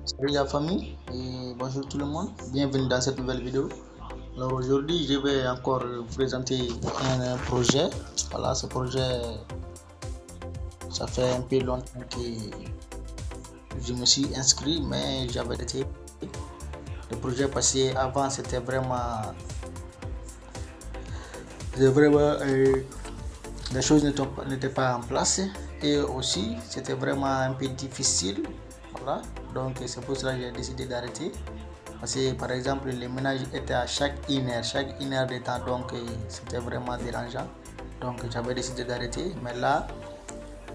Salut la famille et bonjour tout le monde, bienvenue dans cette nouvelle vidéo. Alors aujourd'hui je vais encore vous présenter un projet. Voilà, ce projet, ça fait un peu longtemps que je me suis inscrit, mais j'avais été le projet passé avant, c'était vraiment les choses n'étaient pas en place et aussi c'était vraiment un peu difficile. Voilà, donc c'est pour cela que j'ai décidé d'arrêter. Parce que par exemple, les ménages étaient à chaque une heure de temps, donc c'était vraiment dérangeant. Donc j'avais décidé d'arrêter. Mais là,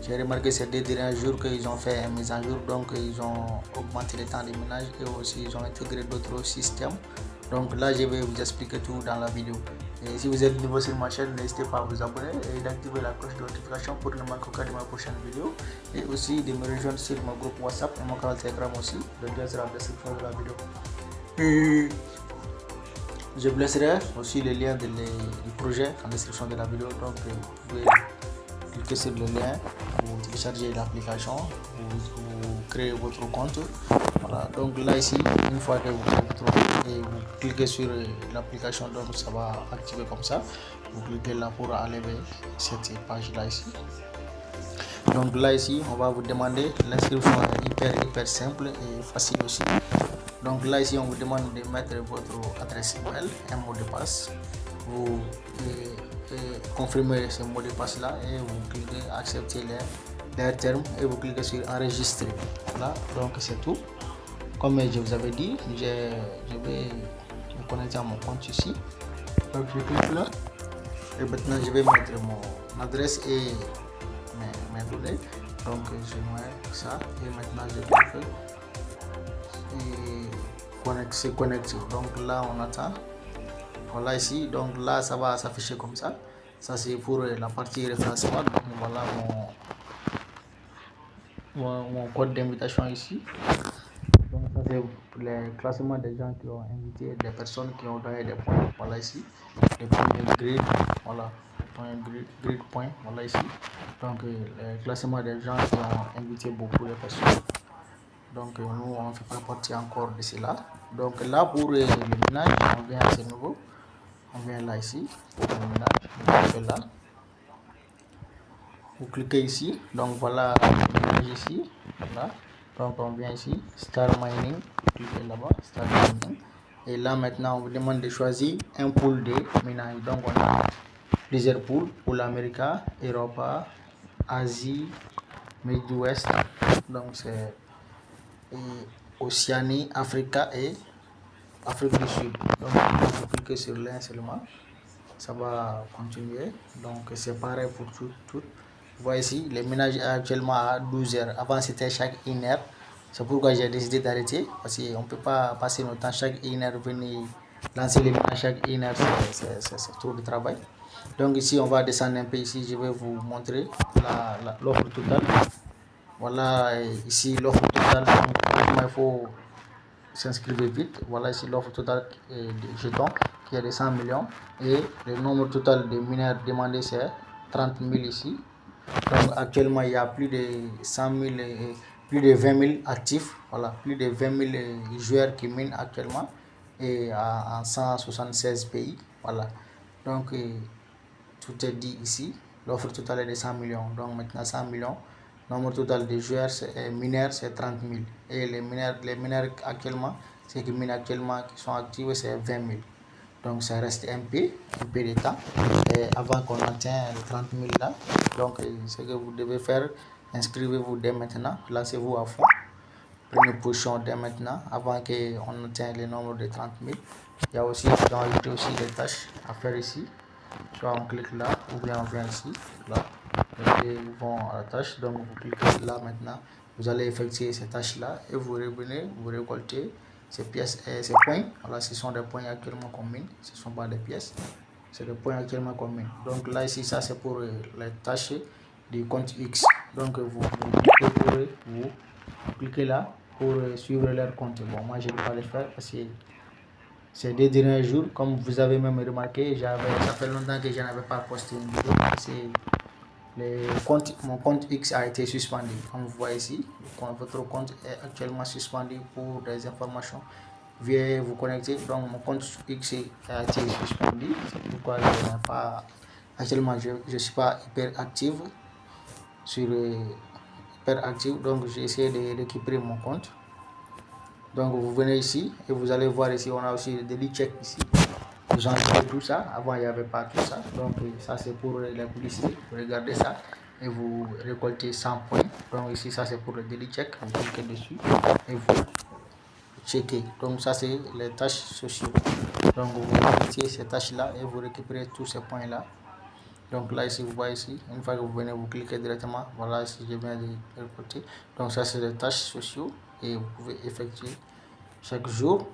j'ai remarqué ces 2 derniers jours qu'ils ont fait une mise à jour, donc ils ont augmenté le temps de ménage et aussi ils ont intégré d'autres systèmes. Donc là, je vais vous expliquer tout dans la vidéo. Et si vous êtes nouveau sur ma chaîne, n'hésitez pas à vous abonner et d'activer la cloche de notification pour ne manquer aucun de ma prochaine vidéo. Et aussi de me rejoindre sur mon groupe WhatsApp et mon canal Telegram aussi. Le lien sera dans la description de la vidéo. Et je vous laisserai aussi le lien du projet en description de la vidéo. Donc vous pouvez cliquer sur le lien, vous téléchargez l'application, vous créez votre compte. Voilà, donc là ici, une fois que vous créez votre compte et vous cliquez sur l'application, donc ça va activer comme ça. Vous cliquez là pour enlever cette page là ici. Donc là ici, on va vous demander, l'inscription est hyper simple et facile aussi. Donc là ici, on vous demande de mettre votre adresse email, un mot de passe. Vous confirmez ce mot de passe là et vous cliquez accepter les termes et vous cliquez sur enregistrer. Voilà, donc c'est tout. Comme je vous avais dit, je vais me connecter à mon compte ici. Donc je clique là et maintenant je vais mettre mon adresse et mes données. Donc je mets ça et maintenant je clique et se connecter. Donc là on attend. Voilà ici, donc là ça va s'afficher comme ça. Ça c'est pour la partie référencement. Donc voilà mon code d'invitation ici. Donc ça c'est pour les classements des gens qui ont invité, des personnes qui ont donné des points. Voilà ici, les premiers grid, voilà, grid points, voilà ici. Donc le classement des gens qui ont invité beaucoup de personnes. Donc nous on ne fait pas partie encore de cela. Donc là pour le ménage, on vient à ce nouveau. On vient là ici, pour le ménage, vous cliquez là. Vous cliquez ici, donc voilà le ménage ici. Voilà. Donc on vient ici, Star Mining, vous cliquez là-bas, Start Mining. Et là maintenant on vous demande de choisir un pool de ménage. Donc on a plusieurs pools, pour l'Amérique, Europe, Asie, Midwest. Donc c'est Océanie, Afrique et Afrique du Sud. Donc vous cliquez sur l'un seulement, ça va continuer. Donc c'est pareil pour tout. Vous voyez ici, le ménage est actuellement à 12 heures. Avant c'était chaque 1 heure. C'est pourquoi j'ai décidé d'arrêter. Parce qu'on ne peut pas passer notre temps chaque 1 heure, venir lancer les ménages chaque 1 heure. C'est trop de travail. Donc ici, on va descendre un peu ici. Je vais vous montrer l'offre totale. Voilà ici l'offre totale. Donc, il faut s'inscrire vite. Voilà ici l'offre totale de jetons qui est de 100 millions. Et le nombre total de mineurs demandés c'est 30 000 ici. Donc actuellement il y a plus de 100 000 plus de 20 000 actifs. Voilà, plus de 20 000 joueurs qui minent actuellement et en 176 pays. Voilà, donc tout est dit ici. L'offre totale est de 100 millions. Donc maintenant 100 millions. Nombre total de joueurs mineurs c'est 30 000. Et les mineurs actuellement, ceux qui minent actuellement qui sont actifs c'est 20 000. Donc ça reste un peu de temps avant qu'on atteigne les 30 000 là. Donc ce que vous devez faire, inscrivez-vous dès maintenant, lancez-vous à fond, prenez position dès maintenant avant qu'on atteigne le nombre de 30 000. Il y a aussi, des tâches à faire ici. Soit on clique là ou bien on vient ici, là, et ils vont à la tâche. Donc vous cliquez là maintenant, vous allez effectuer ces tâches là et vous revenez, vous récoltez ces pièces et ces points. Voilà, ce sont des points actuellement qu'on mine, ce ne sont pas des pièces, c'est des points actuellement qu'on mine. Donc là ici, ça c'est pour les tâches du compte X. Donc vous cliquez là pour suivre leur compte. Bon, moi je ne vais pas le faire parce que ces 2 derniers jours, comme vous avez même remarqué, ça fait longtemps que je n'avais pas posté une vidéo. mon compte X a été suspendu. Comme vous voyez ici, votre compte est actuellement suspendu pour des informations. Veuillez vous connecter. Donc mon compte X a été suspendu. C'est pourquoi je n'ai pas actuellement je suis pas hyper active sur hyper active. Donc j'ai essayé de récupérer mon compte. Donc vous venez ici et vous allez voir ici, on a aussi le daily check ici. J'enlève tout ça. Avant il n'y avait pas tout ça. Donc ça c'est pour la publicité. Vous regardez ça et vous récoltez 100 points. Donc ici ça c'est pour le daily check. Vous cliquez dessus et vous checker. Donc ça c'est les tâches sociaux. Donc vous mettez ces tâches là et vous récupérez tous ces points là. Donc là ici vous voyez ici, une fois que vous venez vous cliquez directement, voilà ici je viens de récolter. Donc ça c'est les tâches sociaux et vous pouvez effectuer chaque jour.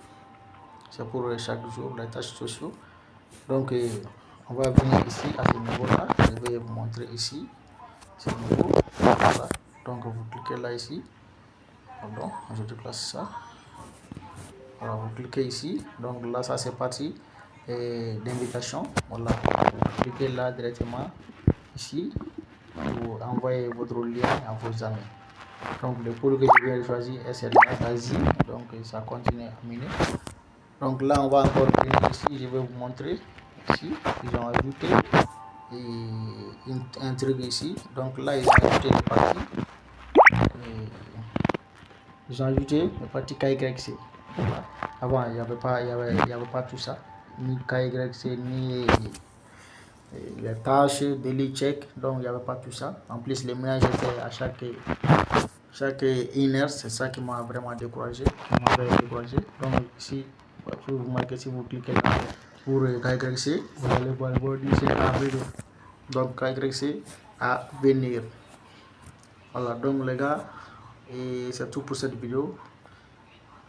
C'est pour chaque jour les tâches sociaux. Donc on va venir ici à ce niveau là. Je vais vous montrer ici ce niveau. Voilà. Donc vous cliquez là ici. Pardon, je déplace ça. Voilà, vous cliquez ici. Donc là ça c'est parti d'invitation. Voilà, vous cliquez là directement ici. Vous envoyez votre lien à vos amis. Donc le pôle que je viens de choisir est l'Asie. Donc ça continue à miner. Donc là on va encore venir ici. Je vais vous montrer ici. Ils ont ajouté un truc ici. Donc là ils ont ajouté les parties. Ils ont ajouté le parti KYC. Voilà. Avant il n'y avait pas tout ça. Ni KYC ni les tâches, daily check, donc il n'y avait pas tout ça. En plus, les ménages étaient à chaque 1 heure, c'est ça qui m'a vraiment découragé, Donc ici, vous marquez, si vous cliquez là pour KYC, vous allez voir le bord ici à venir. Donc KYC à venir. Voilà, donc les gars, et c'est tout pour cette vidéo.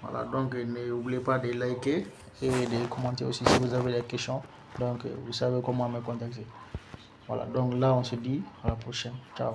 Voilà, donc n'oubliez pas de liker et de commenter aussi si vous avez des questions. Donc vous savez comment me contacter. Voilà, donc là on se dit à la prochaine. Ciao.